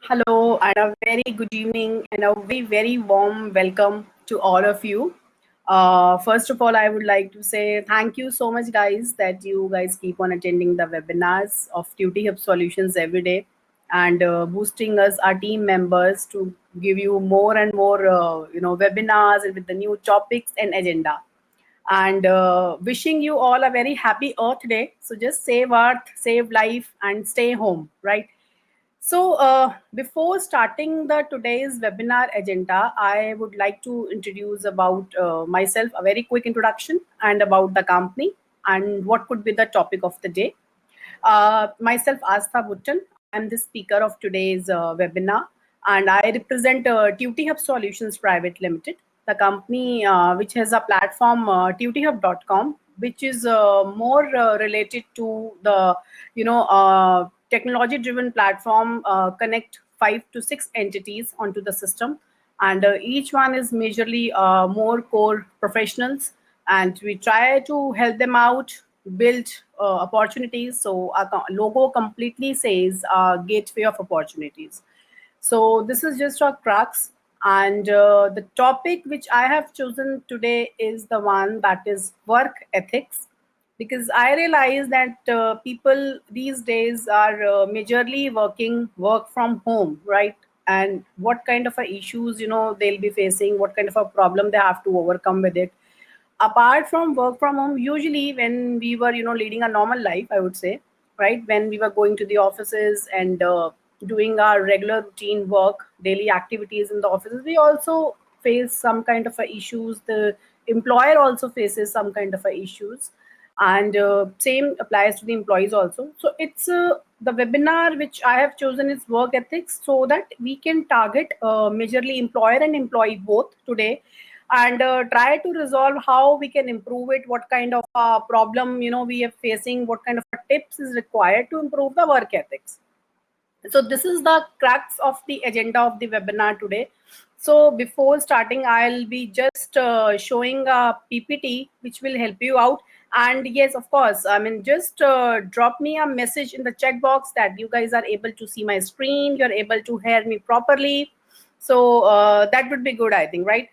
Hello, and a very good evening, and a very, very warm welcome to all of you. First of all, I would like to say thank you so much, guys, that you guys keep on attending the webinars of Duty Hub Solutions every day and boosting us, our team members, to give you more and more, webinars and with the new topics and agenda. And wishing you all a very happy Earth Day. So just save Earth, save life, and stay home, right? So, before starting the today's webinar agenda, I would like to introduce about myself, a very quick introduction, and about the company and what could be the topic of the day. Myself, Astha Button. I am the speaker of today's webinar, and I represent Tuty Hub Solutions Private Limited, the company which has a platform, tutyhub.com, which is more related to the, technology-driven platform, connect 5 to 6 entities onto the system, and each one is majorly more core professionals, and we try to help them out build opportunities. So our logo completely says gateway of opportunities. So this is just our crux. And the topic which I have chosen today is the one that is work ethics, because I realize that people these days are majorly work from home, right? And what kind of a issues they'll be facing, what kind of a problem they have to overcome with it. Apart from work from home, usually when we were leading a normal life, I would say, right, when we were going to the offices and doing our regular routine work, daily activities in the offices, we also face some kind of a issues. The employer also faces some kind of a issues, and same applies to the employees also. So it's the webinar which I have chosen is work ethics, so that we can target majorly employer and employee both today, and try to resolve how we can improve it, what kind of problem we are facing, what kind of tips is required to improve the work ethics. So this is the crux of the agenda of the webinar today. So before starting, I'll be just showing a PPT which will help you out. And yes, of course, I mean, just drop me a message in the chat box that you guys are able to see my screen, you're able to hear me properly. So that would be good, I think, right?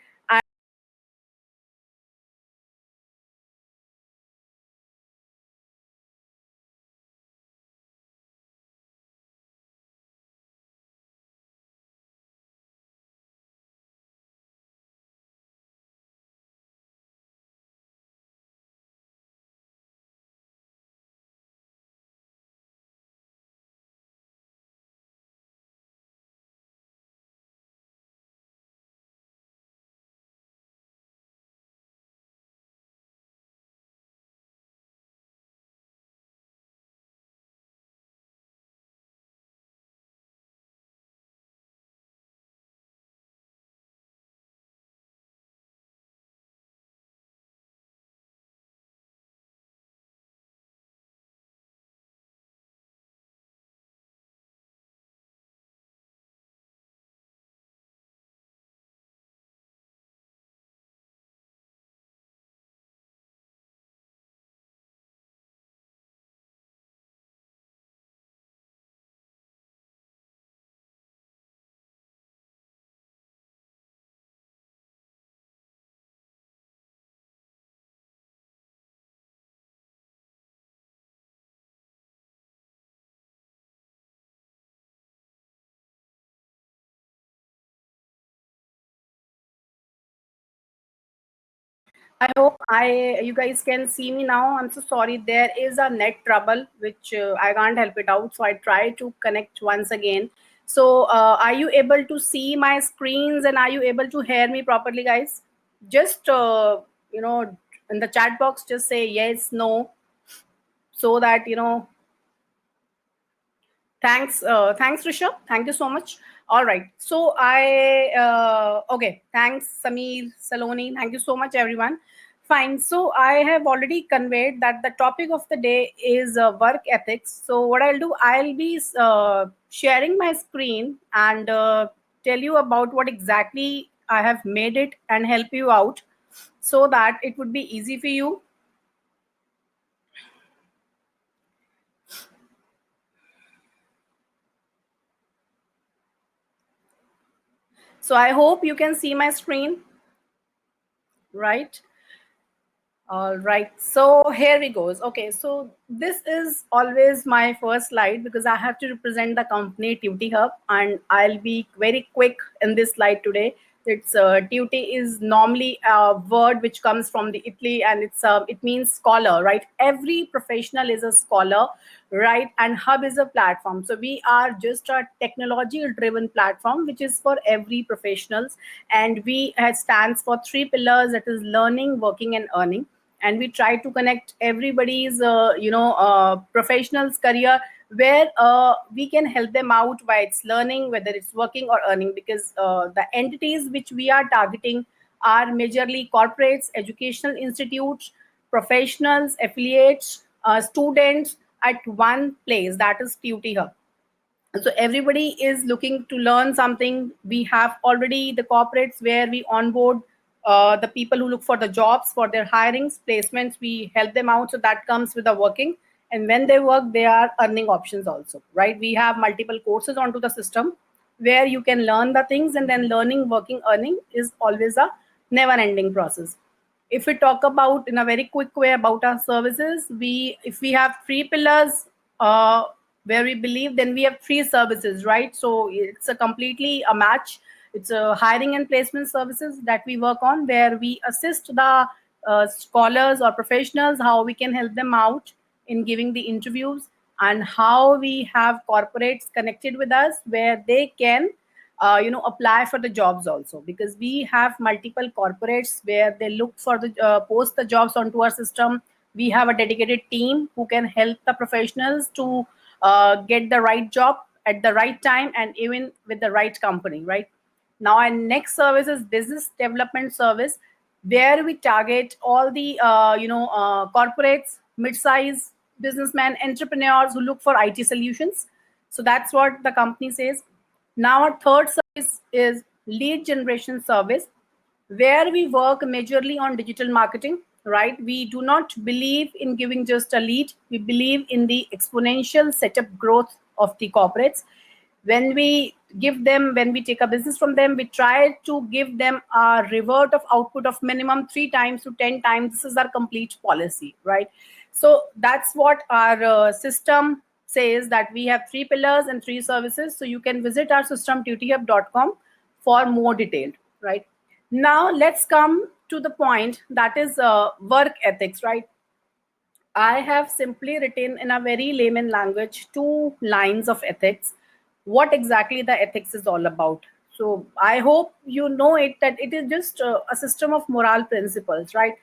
I hope I you guys can see me now. I'm so sorry. There is a net trouble which I can't help it out. So I try to connect once again. So are you able to see my screens and are you able to hear me properly, guys? Just in the chat box, just say yes, no, so that Thanks, thanks, Rishabh. Thank you so much. All right. So okay. Thanks, Sameer, Saloni. Thank you so much, everyone. Fine. So I have already conveyed that the topic of the day is work ethics. So what I'll do, I'll be sharing my screen and tell you about what exactly I have made it and help you out, so that it would be easy for you. So I hope you can see my screen, right? All right, so here we goes. Okay, so this is always my first slide because I have to represent the company Tuty Hub, and I'll be very quick in this slide today. It's Tuty is normally a word which comes from the Italy, and it means scholar, right? Every professional is a scholar, right? And Hub is a platform. So we are just a technology-driven platform which is for every professionals, and we stands for three pillars, that is learning, working, and earning. And we try to connect everybody's professional's career where we can help them out by its learning, whether it's working or earning, because the entities which we are targeting are majorly corporates, educational institutes, professionals, affiliates, students at one place, that is Tuty Hub. So everybody is looking to learn something. We have already the corporates where we onboard the people who look for the jobs for their hirings, placements. We help them out, so that comes with the working. And when they work, they are earning options also, right? We have multiple courses onto the system where you can learn the things, and then learning, working, earning is always a never ending process. If we talk about in a very quick way about our services, if we have three pillars where we believe, then we have three services, right? So it's a completely a match. It's a hiring and placement services that we work on, where we assist the scholars or professionals, how we can help them out in giving the interviews, and how we have corporates connected with us where they can apply for the jobs also, because we have multiple corporates where they look for the post the jobs onto our system. We have a dedicated team who can help the professionals to get the right job at the right time and even with the right company, right? Now our next service is business development service, where we target all the corporates, mid-size businessmen, entrepreneurs who look for IT solutions. So that's what the company says. Now our third service is lead generation service, where we work majorly on digital marketing, right? We do not believe in giving just a lead. We believe in the exponential setup growth of the corporates. When we give them, when we take a business from them, we try to give them a revert of output of minimum 3 times to 10 times. This is our complete policy, right? So that's what our system says, that we have three pillars and three services. So you can visit our system tutyhub.com for more detail, right? Now let's come to the point, that is work ethics, right? I have simply written in a very layman language 2 lines of ethics, what exactly the ethics is all about. So I hope you know it, that it is just a system of moral principles, right?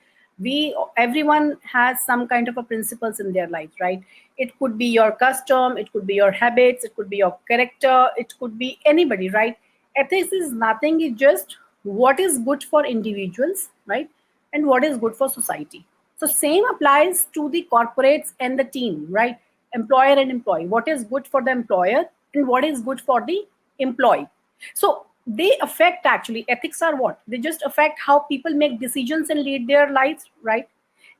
Everyone has some kind of a principles in their life, right? It could be your custom, it could be your habits, it could be your character, it could be anybody, right? Ethics is nothing, it's just what is good for individuals, right? And what is good for society. So same applies to the corporates and the team, right? Employer and employee. What is good for the employer and what is good for the employee. So they affect, actually, ethics are what? They just affect how people make decisions and lead their lives, right?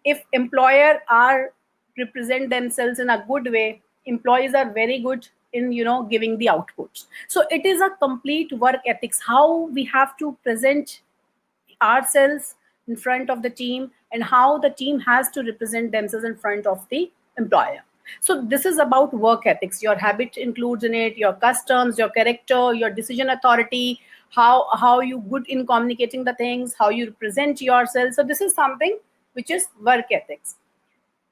If employer are represent themselves in a good way, employees are very good in giving the outputs. So it is a complete work ethics, how we have to present ourselves in front of the team, and how the team has to represent themselves in front of the employer. So this is about work ethics. Your habit includes in it your customs, your character, your decision authority, how you good in communicating the things, how you represent yourself. So this is something which is work ethics.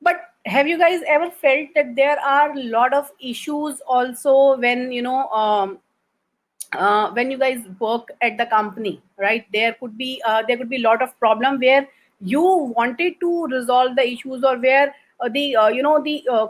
But have you guys ever felt that there are a lot of issues also when when you guys work at the company, right? There could be a lot of problem where you wanted to resolve the issues, or where the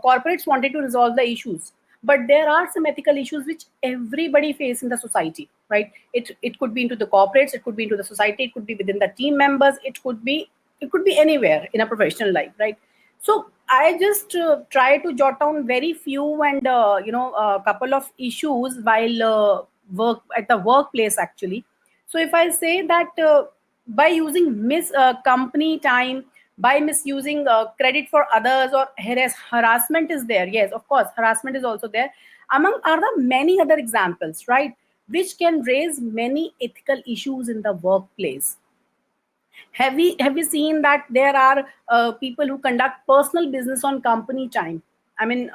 corporates wanted to resolve the issues, but there are some ethical issues which everybody face in the society, right? It could be into the corporates, it could be into the society, it could be within the team members, it could be anywhere in a professional life, right? So I just try to jot down very few and a couple of issues while work at the workplace, actually. So if I say that by using company time, by misusing credit for others, or harassment is there. Yes, of course, harassment is also there. Among other many other examples, right? which can raise many ethical issues in the workplace. Have you seen that there are people who conduct personal business on company time? I mean,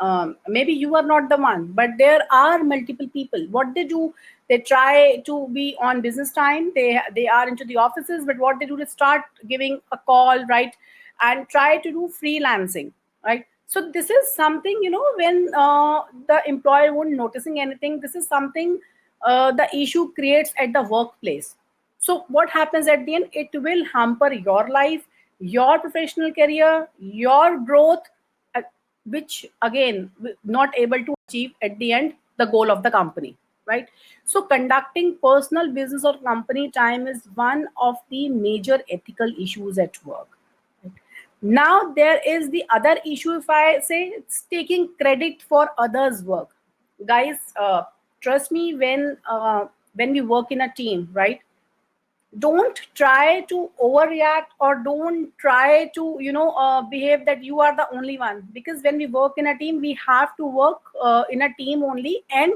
maybe you are not the one, but there are multiple people. What they do, they try to be on business time. They are into the offices, but what they do is start giving a call, right, and try to do freelancing, right? So this is something, when the employer won't noticing anything. This is something the issue creates at the workplace. So what happens at the end? It will hamper your life, your professional career, your growth, uh, which again not able to achieve at the end the goal of the company, right? So conducting personal business or company time is one of the major ethical issues at work. Now there is the other issue. If I say, it's taking credit for others' work, guys. Trust me, when we work in a team, right? Don't try to overreact, or don't try to behave that you are the only one, because when we work in a team, we have to work in a team only, and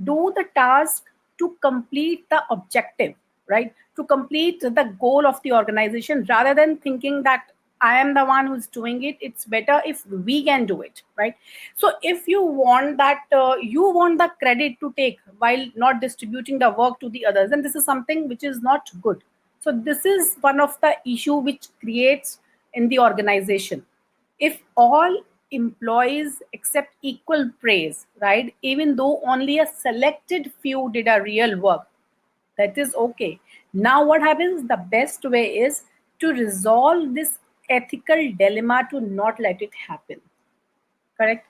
do the task to complete the objective, right, to complete the goal of the organization, rather than thinking that I am the one who's doing it. It's better if we can do it, right? So if you want that, you want the credit to take while not distributing the work to the others, then this is something which is not good. So this is one of the issue which creates in the organization. If all employees accept equal praise, right, even though only a selected few did a real work, that is okay. Now what happens? The best way is to resolve this ethical dilemma, to not let it happen. Correct?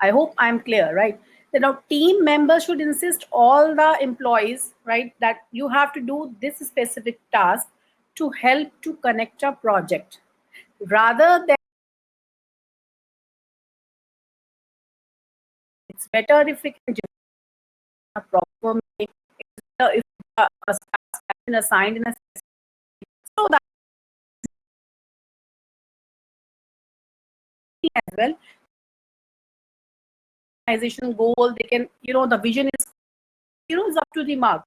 I hope I'm clear, right? That now team members should insist all the employees, right, that you have to do this specific task to help to connect a project, rather than it's better if we can just a proper make, if a task has been assigned in a, so that as well organization goal, they can, the vision is, is up to the mark.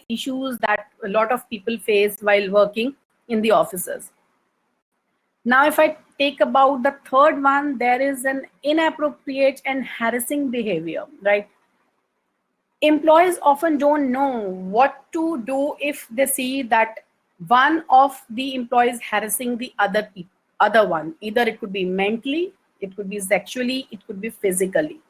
Issues that a lot of people face while working in the offices. Now, if I take about the third one, there is an inappropriate and harassing behavior, right? Employees often don't know what to do if they see that one of the employees harassing the other one. Either it could be mentally, it could be sexually, it could be physically.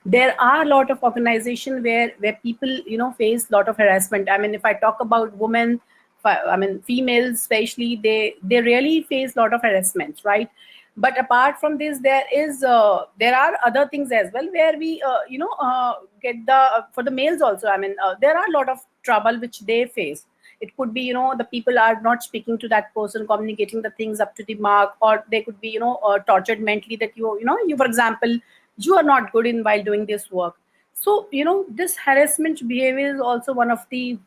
There are a lot of organizations where people face a lot of harassment. I mean, if I talk about women, I mean females especially, they really face a lot of harassment, right? But apart from this, there are other things as well where we get the for the males also. I mean, there are a lot of trouble which they face. It could be the people are not speaking to that person, communicating the things up to the mark, or they could be tortured mentally, that you, for example, you are not good in while doing this work. So this harassment behavior is also one of the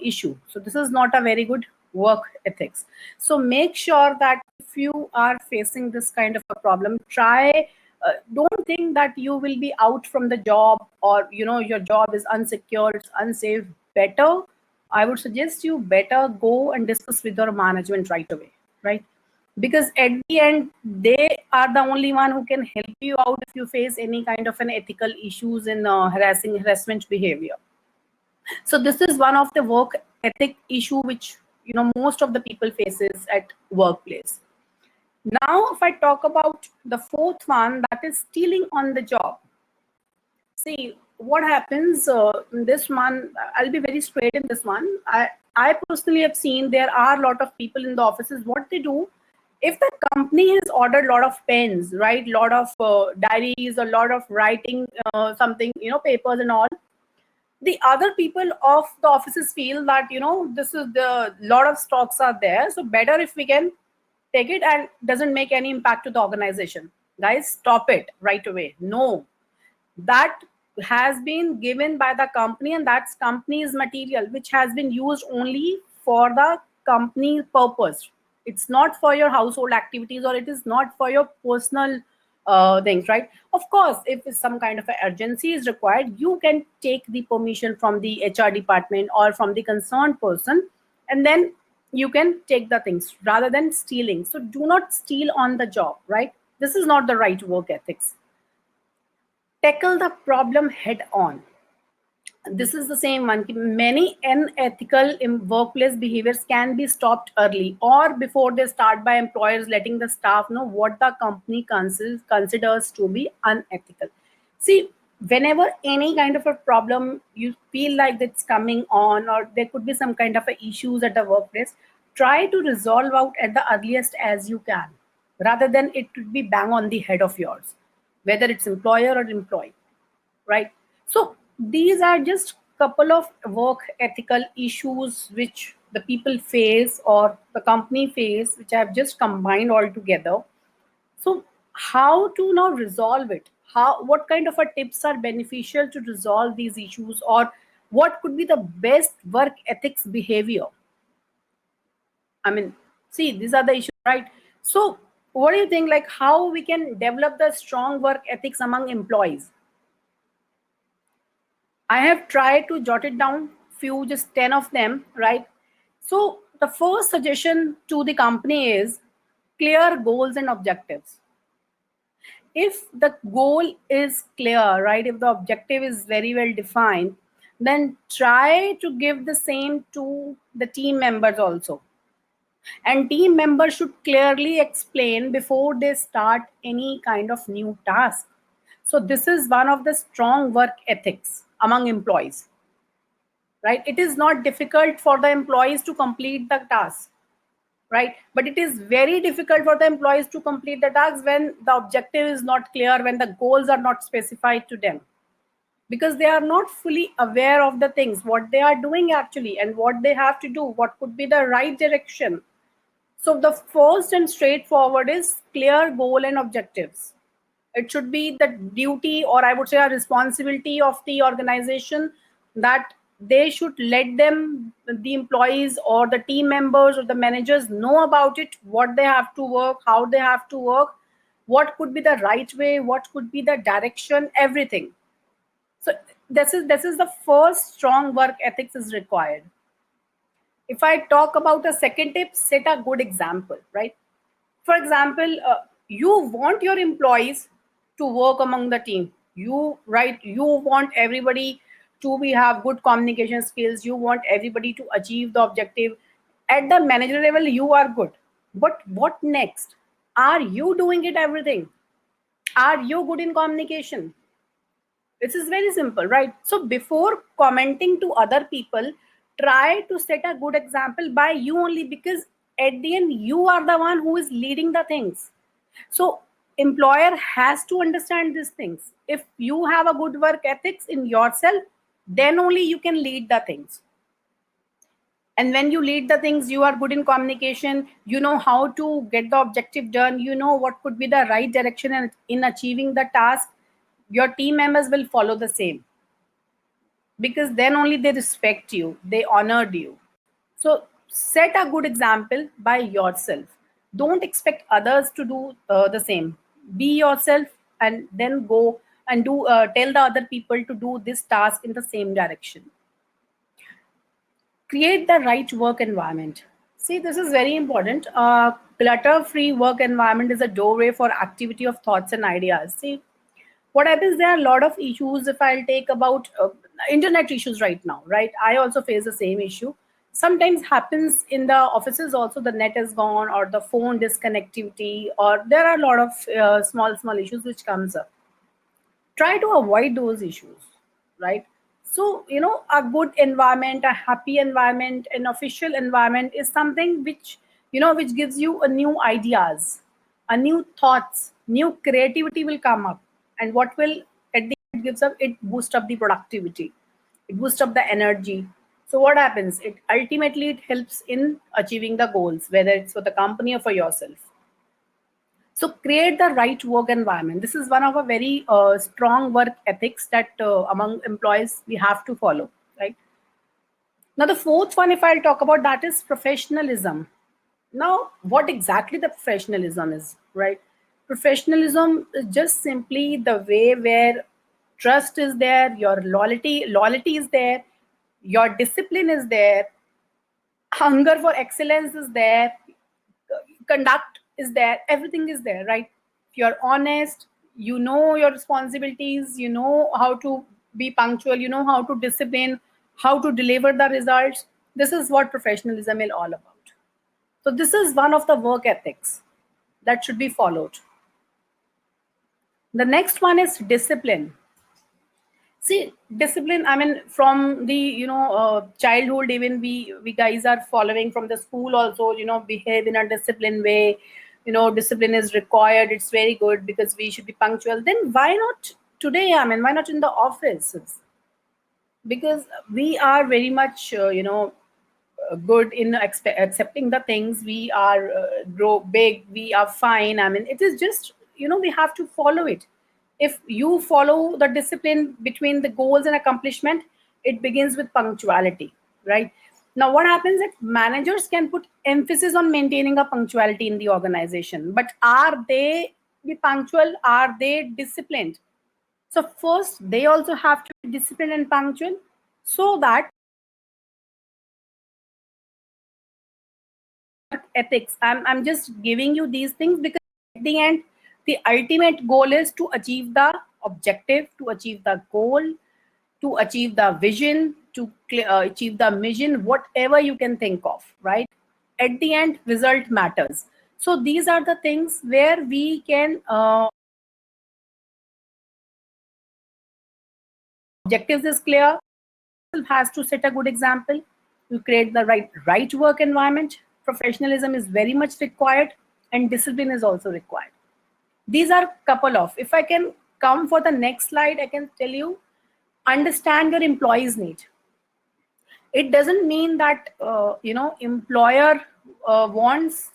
issue. So this is not a very good work ethics. So make sure that if you are facing this kind of a problem, try don't think that you will be out from the job, or your job is unsecure, it's unsafe. Better, I would suggest you better go and discuss with your management right away, right? Because at the end, they are the only one who can help you out if you face any kind of an ethical issues in harassment behavior. So this is one of the work ethic issue which most of the people faces at workplace. Now, if I talk about the fourth one, that is stealing on the job. See what happens in this one. I'll be very straight in this one. I personally have seen there are a lot of people in the offices. What they do, if the company has ordered a lot of pens, right, a lot of diaries, a lot of writing, something, papers and all, the other people of the offices feel that this is the lot of stocks are there, so better if we can take it and doesn't make any impact to the organization. Guys, stop it right away. No, that has been given by the company, and that's company's material which has been used only for the company purpose. It's not for your household activities, or it is not for your personal things, right? Of course, if some kind of an urgency is required, you can take the permission from the HR department or from the concerned person, and then you can take the things rather than stealing. So do not steal on the job, right? This is not the right work ethics. Tackle the problem head on. This is the same one. Many unethical workplace behaviors can be stopped early or before they start by employers letting the staff know what the company considers to be unethical. See, whenever any kind of a problem you feel like it's coming on, or there could be some kind of a issues at the workplace, try to resolve out at the earliest as you can, rather than it to be bang on the head of yours, whether it's employer or employee, right? So these are just couple of work ethical issues which the people face or the company face, which I have just combined all together. So how to now resolve it? How, what kind of a tips are beneficial to resolve these issues, or what could be the best work ethics behavior? I mean, see, these are the issues, right? So what do you think, like how we can develop the strong work ethics among employees? I have tried to jot it down, few, just 10 of them, right? So the first suggestion to the company is clear goals and objectives. If the goal is clear, right, if the objective is very well defined, then try to give the same to the team members also. And team members should clearly explain before they start any kind of new task. So this is one of the strong work ethics among employees, right? It is not difficult for the employees to complete the task, right? But it is very difficult for the employees to complete the tasks when the objective is not clear, when the goals are not specified to them, because they are not fully aware of the things, what they are doing actually, and what they have to do, what could be the right direction. So the first and straightforward is clear goal and objectives. It should be the duty, or I would say a responsibility of the organization, that they should let them, the employees or the team members or the managers, know about it, what they have to work, how they have to work, what could be the right way, what could be the direction, everything. So this is the first strong work ethics is required. If I talk about a second tip, set a good example, right? For example, you want your employees to work among the team. You want everybody to be have good communication skills. You want everybody to achieve the objective. At the manager level, you are good. But what next? Are you doing it everything? Are you good in communication? This is very simple, right? So before commenting to other people, try to set a good example by you only, because at the end you are the one who is leading the things. So employer has to understand these things. If you have a good work ethics in yourself, then only you can lead the things. And when you lead the things, you are good in communication, you know how to get the objective done, you know what could be the right direction in achieving the task, your team members will follow the same, because then only they respect you, they honored you. So set a good example by yourself. Don't expect others to do the same. Be yourself, and then go and do tell the other people to do this task in the same direction. Create the right work environment. See, this is very important. Clutter free work environment is a doorway for activity of thoughts and ideas. See, what happens, there are a lot of issues. If I'll take about internet issues right now, right, I also face the same issue. Sometimes happens in the offices also, the net is gone, or the phone disconnectivity, or there are a lot of small issues which comes up. Try to avoid those issues, right? So a good environment, a happy environment, an official environment is something which which gives you a new ideas, a new thoughts, new creativity will come up. And what will at the end gives up, it boosts up the productivity, it boosts up the energy. So what happens, it ultimately it helps in achieving the goals, whether it's for the company or for yourself. So create the right work environment. This is one of a very strong work ethics that among employees we have to follow, right? Now the fourth one, if I'll talk about, that is professionalism. Now what exactly the professionalism is, right? Professionalism is just simply the way where trust is there, your loyalty is there, your discipline is there, hunger for excellence is there, conduct is there, everything is there, right? If you're honest, you know your responsibilities, you know how to be punctual, you know how to discipline, how to deliver the results. This is what professionalism is all about. So this is one of the work ethics that should be followed. The next one is discipline. See, discipline, I mean, from the, childhood, even we guys are following from the school also, behave in a disciplined way. Discipline is required. It's very good because we should be punctual. Then why not today? I mean, why not in the offices? Because we are very much, good in accepting the things. We are grow big, we are fine. I mean, it is just, we have to follow it. If you follow the discipline between the goals and accomplishment, it begins with punctuality, right? Now what happens is managers can put emphasis on maintaining a punctuality in the organization, but are they be punctual, are they disciplined? So first they also have to be disciplined and punctual, so that ethics, I'm just giving you these things because at the end the ultimate goal is to achieve the objective, to achieve the goal, to achieve the vision, to achieve the mission, whatever you can think of, right? At the end result matters. So these are the things where we can objectives is clear, has to set a good example, to create the right work environment. Professionalism is very much required, and discipline is also required. These are couple of, if I can come for the next slide, I can tell you, understand your employees need. It doesn't mean that employer wants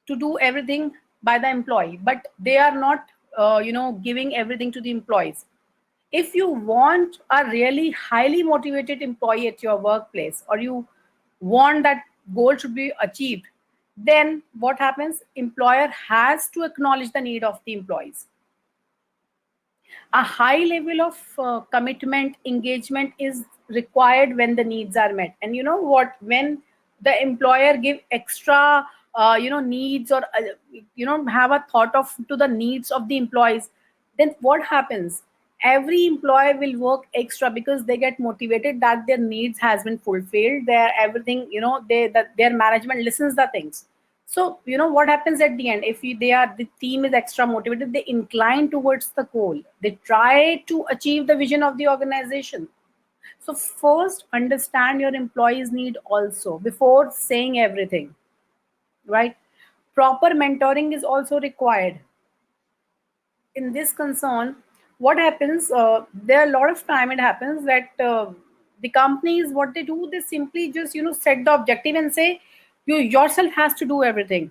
to do everything by the employee, but they are not giving everything to the employees. If you want a really highly motivated employee at your workplace, or you want that goal should be achieved, then what happens? Employer has to acknowledge the need of the employees. A high level of commitment, engagement is required when the needs are met. And you know what? When the employer give extra, needs, or have a thought of to the needs of the employees, then what happens? Every employee will work extra because they get motivated that their needs has been fulfilled. Their everything, that their management listens the things. So what happens at the end? If the team is extra motivated, they incline towards the goal. They try to achieve the vision of the organization. So first, understand your employees' need also before saying everything, right? Proper mentoring is also required. In this concern, what happens? There are a lot of time it happens that the companies, what they do, they simply just set the objective and say you yourself has to do everything.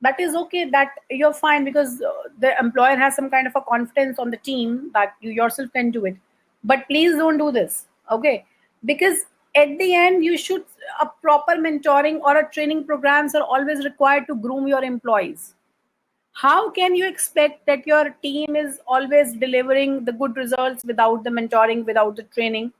That is okay, that you're fine, because the employer has some kind of a confidence on the team that you yourself can do it. But please don't do this, okay? Because at the end you should, a proper mentoring or a training programs are always required to groom your employees. How can you expect that your team is always delivering the good results without the mentoring, without the training?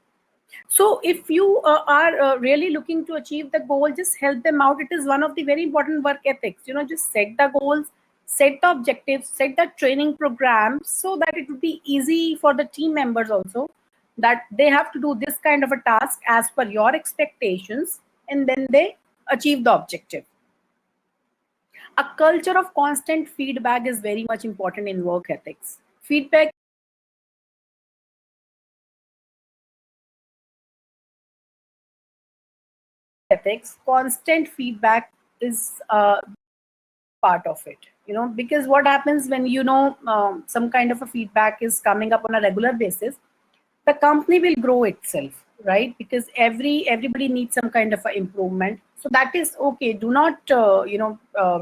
So if you are really looking to achieve the goal, just help them out. It is one of the very important work ethics. Just set the goals, set the objectives, set the training program, so that it would be easy for the team members also, that they have to do this kind of a task as per your expectations, and then they achieve the objective. A culture of constant feedback is very much important in work ethics. Feedback ethics, constant feedback is part of it. Because what happens when some kind of a feedback is coming up on a regular basis, the company will grow itself, right? Because everybody needs some kind of a improvement. So that is okay. Do not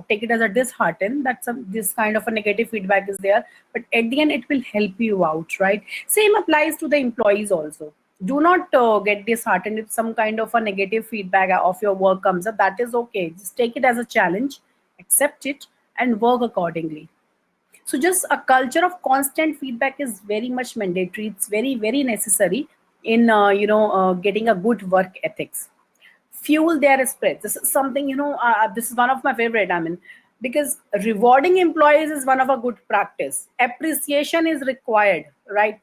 take it as a dishearten that this kind of a negative feedback is there, but at the end it will help you out, right? Same applies to the employees also. Do not get disheartened if some kind of a negative feedback of your work comes up. That is okay. Just take it as a challenge, accept it, and work accordingly. So just a culture of constant feedback is very much mandatory. It's very, very necessary in getting a good work ethics. Fuel their spirit. This is something, this is one of my favorite. I mean, because rewarding employees is one of a good practice. Appreciation is required, right?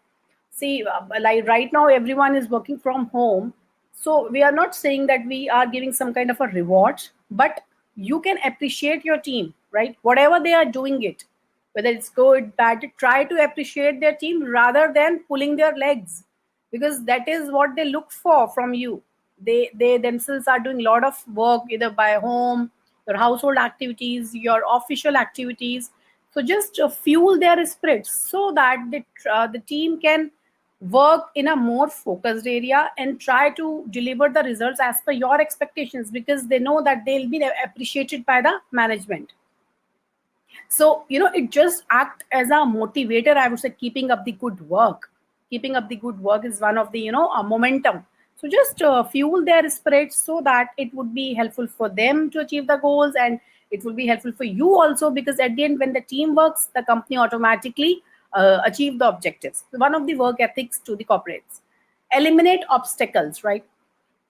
See, like right now, everyone is working from home. So we are not saying that we are giving some kind of a reward, but you can appreciate your team, right? Whatever they are doing it, whether it's good, bad, try to appreciate their team rather than pulling their legs, because that is what they look for from you. They themselves are doing a lot of work either by home, your household activities, your official activities. So just fuel their spirits so that the team can work in a more focused area and try to deliver the results as per your expectations, because they know that they'll be appreciated by the management. So it just act as a motivator, I would say. Keeping up the good work is one of the a momentum. So just fuel their spirit so that it would be helpful for them to achieve the goals, and it will be helpful for you also, because at the end, when the team works, the company automatically achieve the objectives. So one of the work ethics to the corporates: eliminate obstacles, right?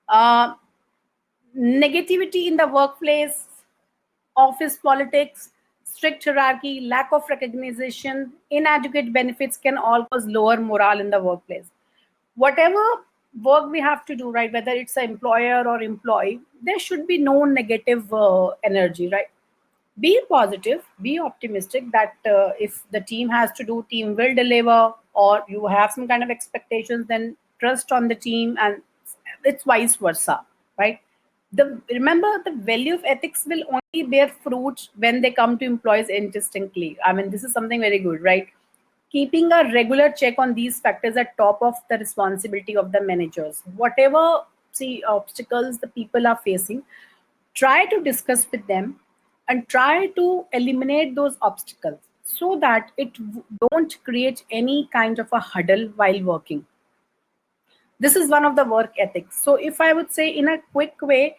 uh, Negativity in the workplace, office politics, strict hierarchy, lack of recognition, inadequate benefits can all cause lower morale in the workplace. Whatever work we have to do, right, whether it's an employer or employee, there should be no negative energy, right? Be positive, be optimistic that if the team has to do, team will deliver, or you have some kind of expectations, then trust on the team, and it's vice versa, right? Remember, the value of ethics will only bear fruit when they come to employees indistinctly. I mean, this is something very good, right? Keeping a regular check on these factors at top of the responsibility of the managers. Whatever, see, obstacles the people are facing, try to discuss with them and try to eliminate those obstacles so that don't create any kind of a huddle while working. This is one of the work ethics. So if I would say in a quick way,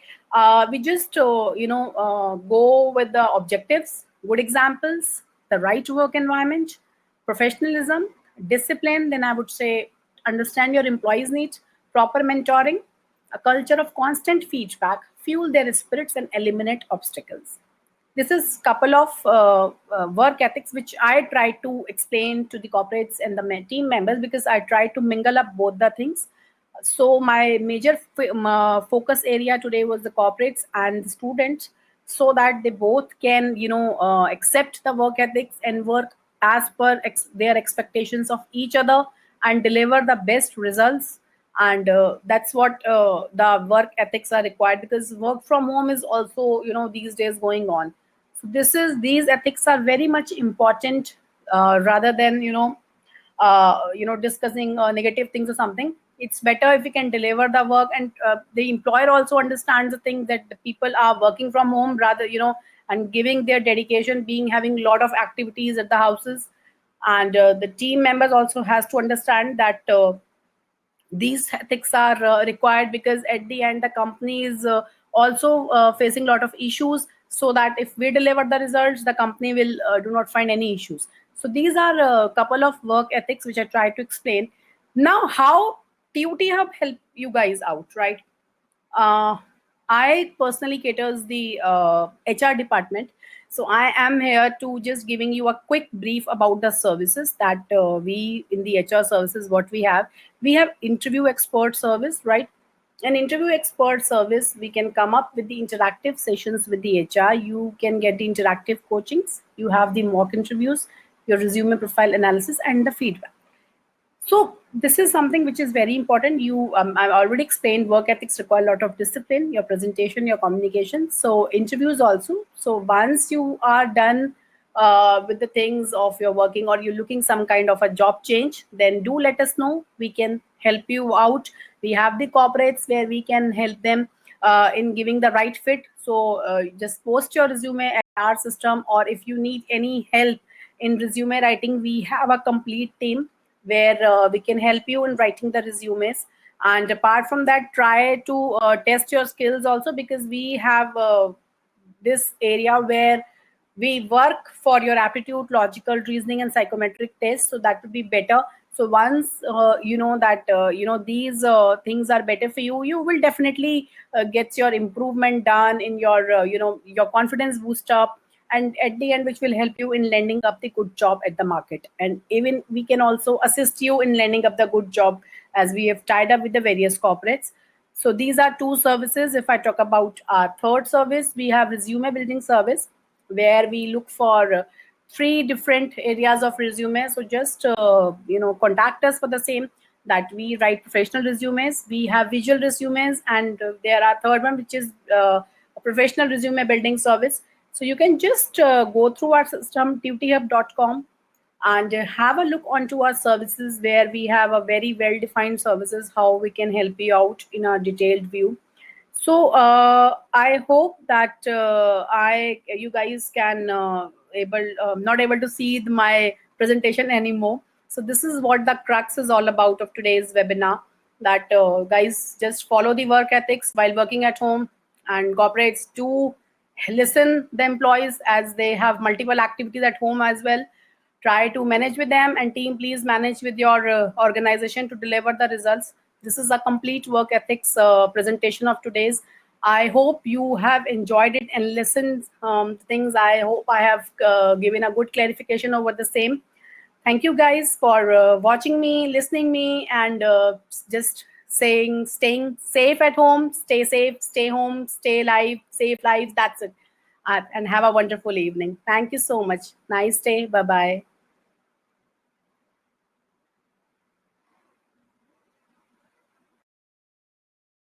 we just go with the objectives, good examples, the right work environment, professionalism, discipline. Then I would say understand your employees needs, proper mentoring, a culture of constant feedback, fuel their spirits, and eliminate obstacles. This is couple of work ethics which I try to explain to the corporates and the team members, because I try to mingle up both the things. So my major focus area today was the corporates and the students, so that they both can accept the work ethics and work as per their expectations of each other and deliver the best results. And that's what the work ethics are required, because work from home is also these days going on. So these ethics are very much important, rather than discussing negative things or something. It's better if we can deliver the work, and the employer also understands the thing that the people are working from home, rather and giving their dedication, being having a lot of activities at the houses. And the team members also has to understand that these ethics are required, because at the end the company is also facing a lot of issues, so that if we deliver the results, the company will do not find any issues. So these are a couple of work ethics which I try to explain. Now, how TUT Hub help you guys out, right? uh, I personally caters the HR department. So I am here to just giving you a quick brief about the services that we in the HR services, what we have. We have interview expert service, right? An interview expert service, we can come up with the interactive sessions with the HR. You can get the interactive coachings. You have the mock interviews, your resume profile analysis, and the feedback. So this is something which is very important. I already explained work ethics require a lot of discipline, your presentation, your communication. So interviews also. So once you are done with the things of your working, or you're looking some kind of a job change, then do let us know. We can help you out. We have the corporates where we can help them in giving the right fit. So just post your resume at our system, or if you need any help in resume writing, we have a complete team where we can help you in writing the resumes. And apart from that, try to test your skills also, because we have this area where we work for your aptitude, logical reasoning, and psychometric tests. So that would be better. So once you know that these things are better for you, you will definitely get your improvement done in your your confidence boost up, and at the end, which will help you in landing up the good job at the market. And even we can also assist you in landing up the good job, as we have tied up with the various corporates. So these are two services. If I talk about our third service, we have resume building service, where we look for three different areas of resume. So just contact us for the same, that we write professional resumes. We have visual resumes, and there are third one, which is a professional resume building service. So you can just go through our system, dutyhub.com, and have a look onto our services, where we have a very well defined services, how we can help you out in a detailed view. So I hope that I you guys can able not able to see my presentation anymore. So this is what the crux is all about of today's webinar. That guys, just follow the work ethics while working at home, and corporates do listen the employees, as they have multiple activities at home as well. Try to manage with them, and team, please manage with your organization to deliver the results. This is a complete work ethics presentation of today's. I hope you have enjoyed it and listened things. I hope I have given a good clarification over the same. Thank you guys for watching me, listening me, and just staying safe at home. Stay safe, stay home, stay alive, save lives. That's it. And have a wonderful evening. Thank you so much. Nice day. Bye bye.